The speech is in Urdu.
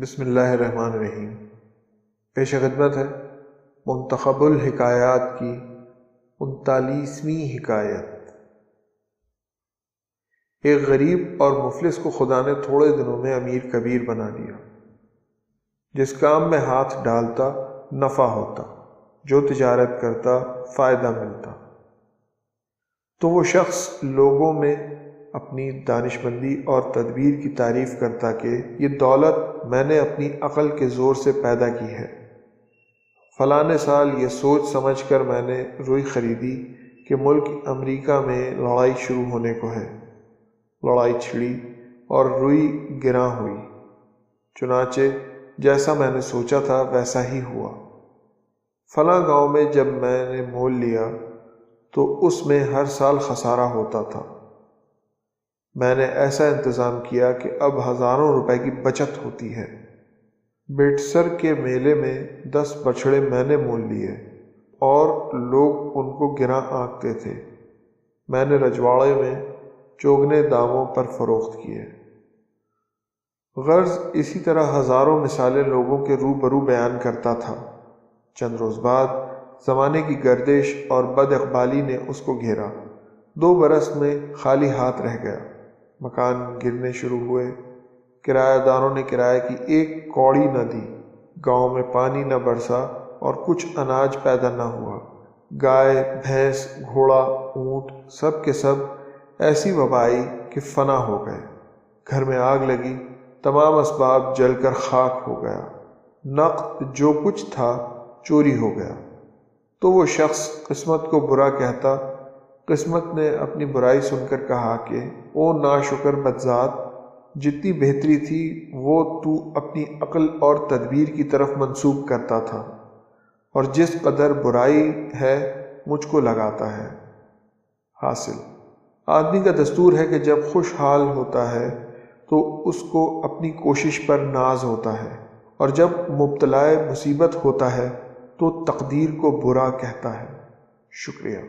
بسم اللہ الرحمن الرحیم۔ پیش خدمت ہے منتخب الحکایات کی 39ویں حکایت۔ ایک غریب اور مفلس کو خدا نے تھوڑے دنوں میں امیر کبیر بنا دیا۔ جس کام میں ہاتھ ڈالتا نفع ہوتا، جو تجارت کرتا فائدہ ملتا۔ تو وہ شخص لوگوں میں اپنی دانشمندی اور تدبیر کی تعریف کرتا کہ یہ دولت میں نے اپنی عقل کے زور سے پیدا کی ہے۔ فلاں سال یہ سوچ سمجھ کر میں نے روئی خریدی کہ ملک امریکہ میں لڑائی شروع ہونے کو ہے۔ لڑائی چھڑی اور روئی گراں ہوئی، چنانچہ جیسا میں نے سوچا تھا ویسا ہی ہوا۔ فلاں گاؤں میں جب میں نے مول لیا تو اس میں ہر سال خسارہ ہوتا تھا۔ میں نے ایسا انتظام کیا کہ اب ہزاروں روپے کی بچت ہوتی ہے۔ بیٹسر کے میلے میں 10 بچھڑے میں نے مول لیے اور لوگ ان کو گراں آنکتے تھے۔ میں نے رجواڑے میں چوگنے داموں پر فروخت کیے۔ غرض اسی طرح ہزاروں مثالیں لوگوں کے روبرو بیان کرتا تھا۔ چند روز بعد زمانے کی گردش اور بد اقبالی نے اس کو گھیرا۔ 2 برس میں خالی ہاتھ رہ گیا۔ مکان گرنے شروع ہوئے، کرایہ داروں نے کرایہ کی 1 کوڑی نہ دی، گاؤں میں پانی نہ برسا اور کچھ اناج پیدا نہ ہوا۔ گائے، بھینس، گھوڑا، اونٹ سب کے سب ایسی وبا آئی کہ فنا ہو گئے۔ گھر میں آگ لگی، تمام اسباب جل کر خاک ہو گیا۔ نقد جو کچھ تھا چوری ہو گیا۔ تو وہ شخص قسمت کو برا کہتا۔ قسمت نے اپنی برائی سن کر کہا کہ او ناشکر بدذات، جتنی بہتری تھی وہ تو اپنی عقل اور تدبیر کی طرف منسوب کرتا تھا، اور جس قدر برائی ہے مجھ کو لگاتا ہے۔ حاصل، آدمی کا دستور ہے کہ جب خوشحال ہوتا ہے تو اس کو اپنی کوشش پر ناز ہوتا ہے، اور جب مبتلا مصیبت ہوتا ہے تو تقدیر کو برا کہتا ہے۔ شکریہ۔